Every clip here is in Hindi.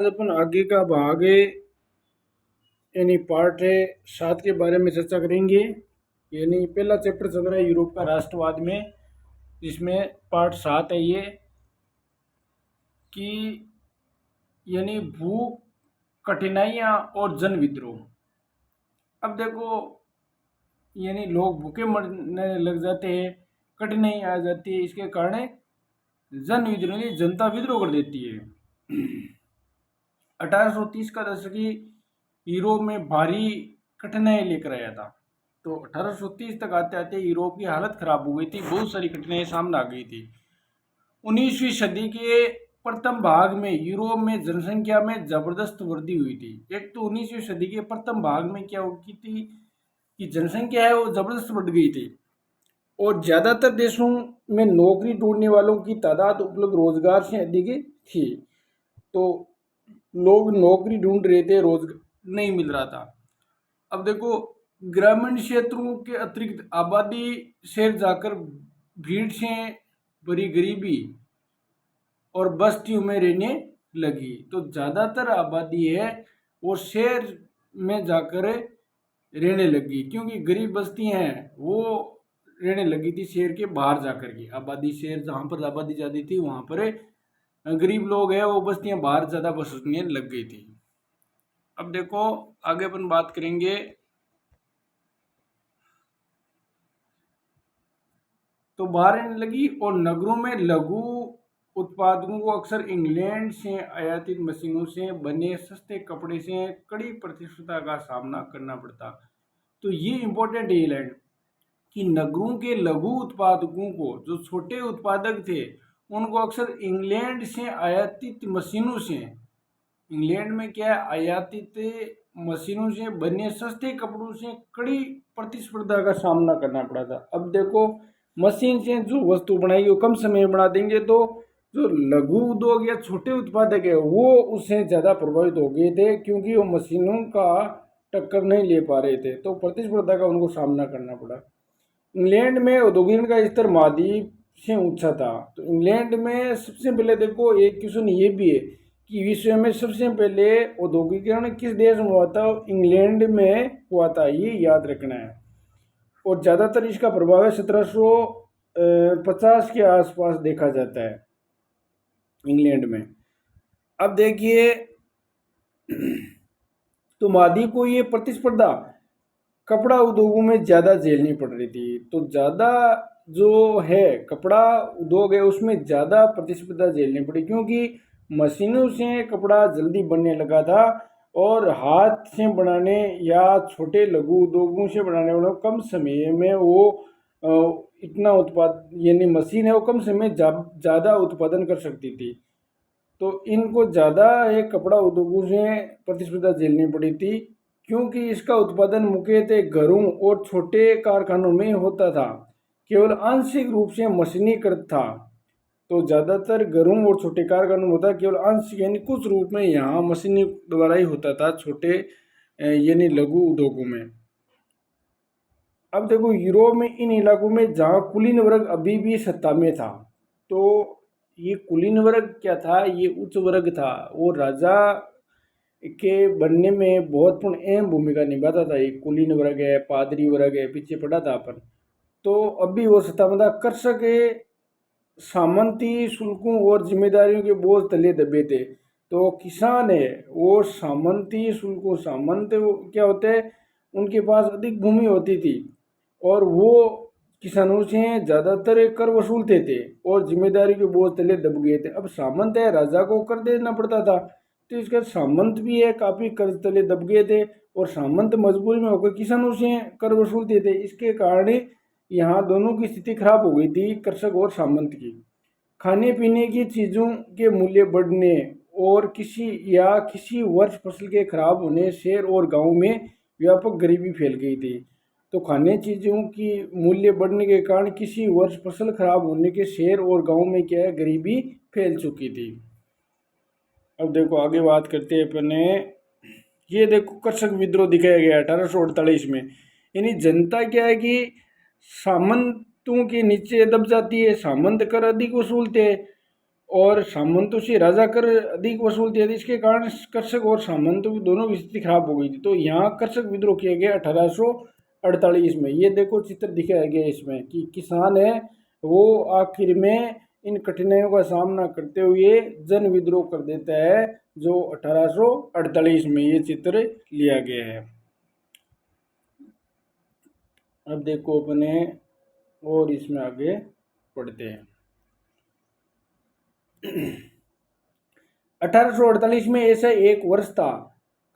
अपन आगे का भाग यानी पार्ट है 7 के बारे में चर्चा करेंगे। यानी पहला चैप्टर चल रहा है यूरोप का राष्ट्रवाद में, जिसमें पार्ट 7 है ये कि यानी भू कठिनाइयाँ और जन विद्रोह। अब देखो, यानी लोग भूखे मरने लग जाते हैं, कठिनाई आ जाती है, इसके कारण जन विद्रोह यानी जनता विद्रोह कर देती है। 1830 का दशक ही यूरोप में भारी कठिनाई लेकर आया था। तो 1830 तक आते आते यूरोप की हालत खराब हो गई थी, बहुत सारी कठिनाई सामने आ गई थी। 19वीं सदी के प्रथम भाग में यूरोप में जनसंख्या में जबरदस्त वृद्धि हुई थी। एक तो 19वीं सदी के प्रथम भाग में क्या हुई थी कि जनसंख्या है वो जबरदस्त बढ़ गई थी, और ज्यादातर देशों में नौकरी ढूंढने वालों की तादाद उपलब्ध रोजगार से अधिक थी। तो लोग नौकरी ढूंढ रहे थे, रोजगार नहीं मिल रहा था। अब देखो, ग्रामीण क्षेत्रों के अतिरिक्त आबादी शहर जाकर भीड़ से भरी गरीबी और बस्तियों में रहने लगी। तो ज़्यादातर आबादी है वो शहर में जाकर रहने लगी, क्योंकि गरीब बस्तियां हैं वो रहने लगी थी शहर के बाहर जाकर के। आबादी शहर जहाँ पर आबादी ज़्यादा थी वहाँ पर गरीब लोग हैं वो बस्तियां बाहर ज़्यादा बसने लग गई थी। अब देखो, आगे अपन बात करेंगे। तो बाहर रहने लगी, और नगरों में लघु उत्पादकों को अक्सर इंग्लैंड से आयातित मशीनों से बने सस्ते कपड़े से कड़ी प्रतिस्पर्धा का सामना करना पड़ता। तो ये इंपॉर्टेंट है लाइन कि नगरों के लघु उत्पादकों को, जो छोटे उत्पादक थे, उनको अक्सर इंग्लैंड से आयातित मशीनों से, इंग्लैंड में क्या है, आयातित मशीनों से बने सस्ते कपड़ों से कड़ी प्रतिस्पर्धा का सामना करना पड़ा था। अब देखो, मशीन से जो वस्तु बनाई वो कम समय में बना देंगे, तो जो लघु उद्योग या छोटे उत्पादक है वो उससे ज़्यादा प्रभावित हो गए थे, क्योंकि वो मशीनों का टक्कर नहीं ले पा रहे थे, तो प्रतिस्पर्धा का उनको सामना करना पड़ा। इंग्लैंड में औद्योगिकरण का स्तर महाद्वीप से ऊंचा था। तो इंग्लैंड में सबसे पहले देखो, एक क्वेश्चन ये भी है कि विश्व में सबसे पहले औद्योगिकरण किस देश में हुआ था? इंग्लैंड में हुआ था, ये याद रखना है। और ज़्यादातर इसका प्रभाव है 1750 के आसपास देखा जाता है इंग्लैंड में। अब देखिए, तो महाद्वीप को ये प्रतिस्पर्धा कपड़ा उद्योगों में ज़्यादा झेलनी पड़ रही थी। तो ज़्यादा जो है कपड़ा उद्योग है उसमें ज़्यादा प्रतिस्पर्धा झेलनी पड़ी, क्योंकि मशीनों से कपड़ा जल्दी बनने लगा था, और हाथ से बनाने या छोटे लघु उद्योगों से बनाने वालों कम समय में वो इतना उत्पाद, यानी मशीन है वो कम समय में ज़्यादा उत्पादन कर सकती थी। तो इनको ज़्यादा एक कपड़ा उद्योगों से प्रतिस्पर्धा झेलनी पड़ी थी, क्योंकि इसका उत्पादन मुख्यतः घरों और छोटे कारखानों में होता था, केवल आंशिक रूप से मशीनीकृत था। तो ज़्यादातर घरों और छोटे कारखानों में होता, केवल आंशिक यानी कुछ रूप में यहाँ मशीनी द्वारा ही होता था, छोटे यानी लघु उद्योगों में। अब देखो, यूरोप में इन इलाकों में जहाँ कुलीन वर्ग अभी भी सत्ता में था, तो ये कुलीन वर्ग क्या था? ये उच्च वर्ग था, वो राजा के बनने में बहुत पूर्ण अहम भूमिका निभाता था। ये कुलीन वर्ग है, पादरी वर्ग है, पीछे पढ़ा था अपन। तो अभी वो सत्ता में था। कृषक सामंती शुल्कों और जिम्मेदारियों के बोझ तले दबे थे। तो किसान है वो सामंती शुल्कों, सामंत क्या होते हैं, उनके पास अधिक भूमि होती थी, और वो किसानों से ज़्यादातर कर वसूलते थे, और जिम्मेदारी के बोझ तले दब गए थे। अब सामंत है, राजा को कर देना पड़ता था, तो इसका सामंत भी है काफ़ी कर्ज तले दब गए थे, और सामंत मजबूरी में होकर किसानों से कर वसूलते थे। इसके कारण यहाँ दोनों की स्थिति खराब हो गई थी, कृषक और सामंत की। खाने पीने की चीज़ों के मूल्य बढ़ने और किसी वर्ष फसल के खराब होने शहर और गांव में व्यापक गरीबी फैल गई थी। तो खाने चीज़ों की मूल्य बढ़ने के कारण किसी वर्ष फसल खराब होने के शहर और गांव में क्या है, गरीबी फैल चुकी थी। अब देखो, आगे बात करते हैं अपने। ये देखो, कृषक विद्रोह दिखाया गया 1848 में। यानी जनता क्या है कि सामंतों के नीचे दब जाती है, सामंत कर अधिक वसूलते हैं, और सामंतों से राजा कर अधिक वसूलते थे। इसके कारण कर्षक और सामंतों की दोनों की स्थिति खराब हो गई थी। तो यहाँ कर्षक विद्रोह किया गया 1848 में। ये देखो चित्र दिखाया गया इसमें कि किसान है वो आखिर में इन कठिनाइयों का सामना करते हुए जन विद्रोह कर देता है, जो 1848 में ये चित्र लिया गया है। अब देखो अपने और इसमें आगे पढ़ते हैं। 1848 में ऐसा एक वर्ष था,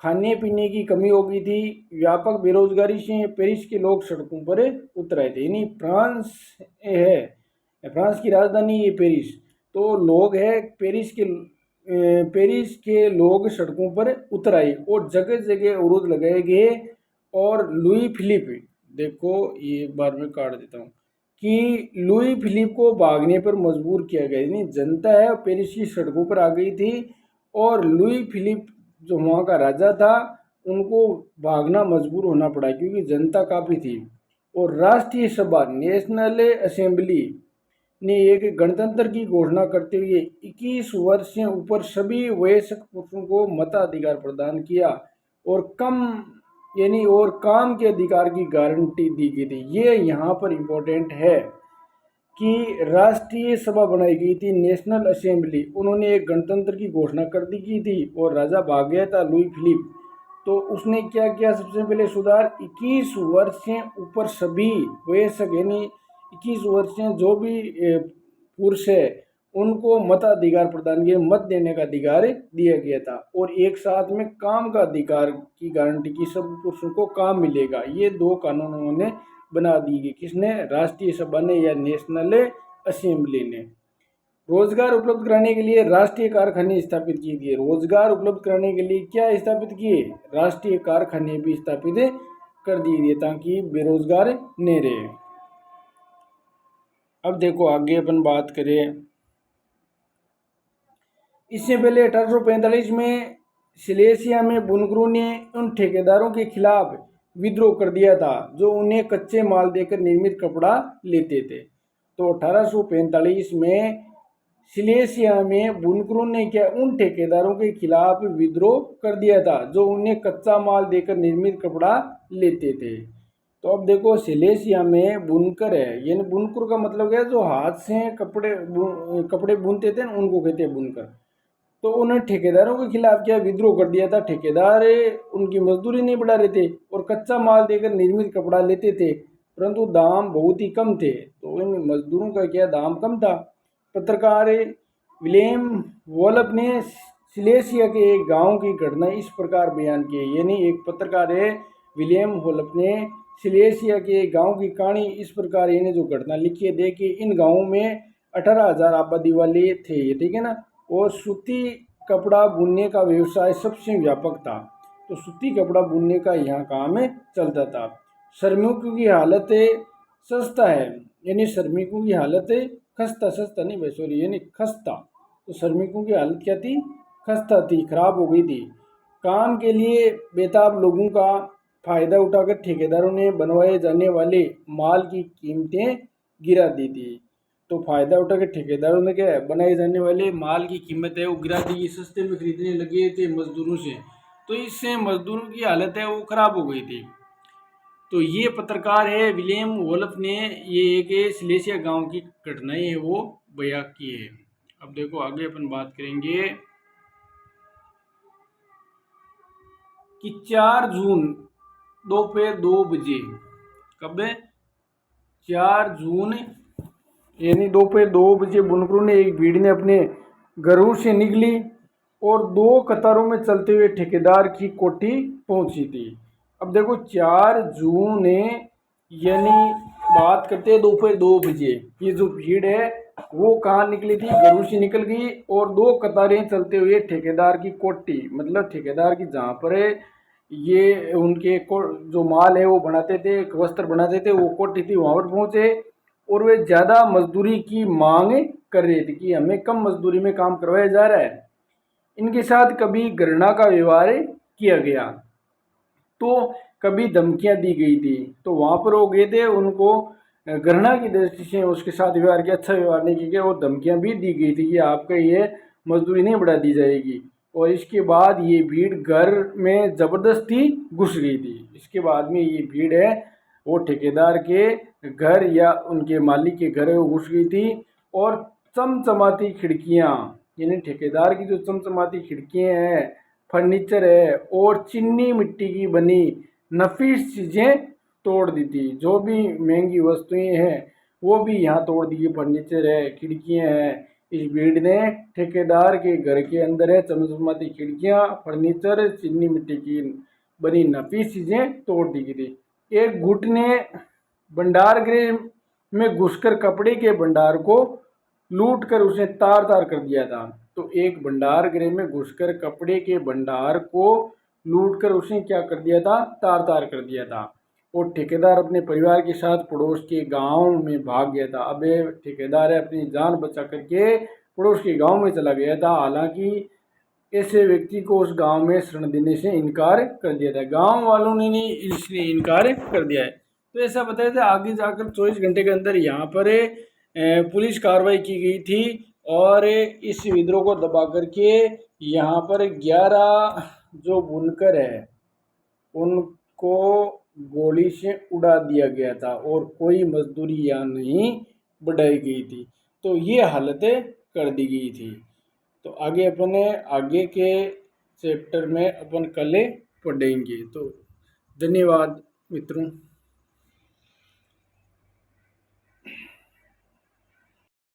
खाने पीने की कमी हो गई थी, व्यापक बेरोजगारी से पेरिस के लोग सड़कों पर उतर आए थे। यानी फ्रांस है, फ्रांस की राजधानी ये पेरिस, तो लोग है पेरिस के लोग सड़कों पर उतर आए और जगह जगह अवरोध लगाए गए। और लुई फिलिप, देखो ये एक बार में काट देता हूँ कि लुई फिलिप को भागने पर मजबूर किया गया। यानी जनता है पेरिस की सड़कों पर आ गई थी और लुई फिलिप जो वहाँ का राजा था उनको भागना मजबूर होना पड़ा क्योंकि जनता काफ़ी थी। और राष्ट्रीय सभा नेशनल असेंबली ने एक गणतंत्र की घोषणा करते हुए 21 वर्ष से ऊपर सभी वयस्क पुरुषों को मताधिकार प्रदान किया और काम के अधिकार की गारंटी दी गई थी। ये यहाँ पर इम्पोर्टेंट है कि राष्ट्रीय सभा बनाई गई थी, नेशनल असेंबली, उन्होंने एक गणतंत्र की घोषणा कर दी की थी और राजा भाग गया था लुई फिलिप। तो उसने क्या किया, सबसे पहले सुधार 21 वर्ष से ऊपर सभी वयस्क यानी 21 वर्ष से जो भी पुरुष है उनको मताधिकार प्रदान किया, मत देने का अधिकार दिया गया था। और एक साथ में काम का अधिकार की गारंटी की, सब पुरुषों को काम मिलेगा। ये दो कानून उन्होंने बना दी गई। किसने, राष्ट्रीय सभा ने या नेशनल असेंबली ने। रोजगार उपलब्ध कराने के लिए राष्ट्रीय कारखाने स्थापित किए गए। रोजगार उपलब्ध कराने के लिए क्या स्थापित किए, राष्ट्रीय कारखाने भी स्थापित कर दिए गए ताकि बेरोजगार नहीं रहे। अब देखो आगे अपन बात करें, इससे पहले 1845 में सिलेसिया में बुनकरों ने उन ठेकेदारों के खिलाफ विद्रोह कर दिया था जो उन्हें कच्चे माल देकर निर्मित कपड़ा लेते थे। तो 1845 में सिलेसिया में बुनकरों ने क्या, उन ठेकेदारों के खिलाफ विद्रोह कर दिया था जो उन्हें कच्चा माल देकर निर्मित कपड़ा लेते थे। तो अब देखो सिलेसिया में बुनकर है, यानी बुनकर का मतलब क्या है, जो हाथ से कपड़े बुनते थे ना उनको कहते हैं बुनकर। तो उन्हें ठेकेदारों के खिलाफ क्या, विद्रोह कर दिया था। ठेकेदार उनकी मजदूरी नहीं बढ़ा रहे थे और कच्चा माल देकर निर्मित कपड़ा लेते थे, परंतु दाम बहुत ही कम थे। तो इन मजदूरों का क्या, दाम कम था। पत्रकार विलियम वोल्फ ने सिलेसिया के एक गांव की घटना इस प्रकार बयान की। यानी एक पत्रकार है विलियम वोल्फ ने सिलेसिया के गांव की कहानी इस प्रकार, यानी जो घटना लिखी है, देखिए इन गांवों में 18,000 आबादी वाले थे, ठीक है ना। और सूती कपड़ा बुनने का व्यवसाय सबसे व्यापक था। तो सूती कपड़ा बुनने का यहाँ काम चलता था। श्रमिकों की हालत सस्ता है, यानी श्रमिकों की हालत सस्ता नहीं भाई सॉरी, यानी खस्ता। तो श्रमिकों की हालत क्या थी, खस्ता थी, खराब हो गई थी। काम के लिए बेताब लोगों का फायदा उठाकर ठेकेदारों ने बनवाए जाने वाले माल की कीमतें गिरा दी थी। तो फायदा उठाकर ठेकेदारों ने क्या है, बनाए जाने वाले माल की कीमत है वो गिरा दी, सस्ते में खरीदने लगे थे मजदूरों से। तो इससे मजदूरों की हालत है वो खराब हो गई थी। तो ये पत्रकार है विलियम वोल्फ ने ये एक सिलेसिया गांव की घटनाएं है वो बयां की है। अब देखो आगे अपन बात करेंगे कि 4 जून दोपहर 2 बजे, कब है, 4 जून यानी दोपहर 2 बजे बुनकरों ने एक भीड़ ने अपने घरों से निकली और 2 कतारों में चलते हुए ठेकेदार की कोठी पहुंची थी। अब देखो 4 जून यानी बात करते हैं दोपहर 2 बजे, ये जो भीड़ है वो कहाँ निकली थी, घरों से निकल गई और 2 कतारें चलते हुए ठेकेदार की कोठी, मतलब ठेकेदार की जहाँ पर ये उनके जो माल है वो बनाते थे, वस्त्र बनाते थे, वो कोठी थी, वहाँ पर पहुँचे और वे ज़्यादा मजदूरी की मांग कर रहे थे कि हमें कम मजदूरी में काम करवाया जा रहा है। इनके साथ कभी घृणा का व्यवहार किया गया तो कभी धमकियां दी गई थी। तो वहाँ पर वो गए थे, उनको घृणा की दृष्टि से उसके साथ व्यवहार किया, अच्छा व्यवहार नहीं किया, और धमकियां भी दी गई थी कि आपका ये मजदूरी नहीं बढ़ा दी जाएगी। और इसके बाद ये भीड़ घर में ज़बरदस्ती घुस गई थी। इसके बाद में ये भीड़ है वो ठेकेदार के घर या उनके मालिक के घर में घुस गई थी। और चमचमाती खिड़कियाँ, यानी ठेकेदार की जो चमचमाती खिड़कियाँ हैं, फर्नीचर है और चीनी मिट्टी की बनी नफीस चीज़ें तोड़ दी थी। जो भी महंगी वस्तुएं हैं वो भी यहाँ तोड़ दी। फर्नीचर है, खिड़कियाँ हैं। इस भीड़ ने ठेकेदार के घर के अंदर है चमचमाती खिड़कियाँ, फर्नीचर, चीनी मिट्टी की बनी नफीस चीज़ें तोड़ दी गई थी। एक गुट ने भंडार गृह में घुसकर कपड़े के भंडार को लूट कर उसे तार तार कर दिया था। तो एक भंडार गृह में घुसकर कपड़े के भंडार को लूट कर उसने क्या कर दिया था, तार तार कर दिया था। और ठेकेदार अपने परिवार के साथ पड़ोस के गांव में भाग गया था। अब ये ठेकेदार है अपनी जान बचा करके पड़ोस के गांव में चला गया था। हालांकि ऐसे व्यक्ति को उस गांव में शरण देने से इनकार कर दिया था, गांव वालों ने नहीं, इसलिए इनकार कर दिया है। तो ऐसा बताया था आगे जाकर 24 घंटे के अंदर यहाँ पर पुलिस कार्रवाई की गई थी और इस विद्रोह को दबा करके यहाँ पर 11 जो बुनकर है उनको गोली से उड़ा दिया गया था और कोई मजदूरी यहाँ नहीं बढ़ाई गई थी। तो ये हालतें कर दी गई थी। तो आगे अपने आगे के चैप्टर में अपन कल पढ़ेंगे। तो धन्यवाद मित्रों।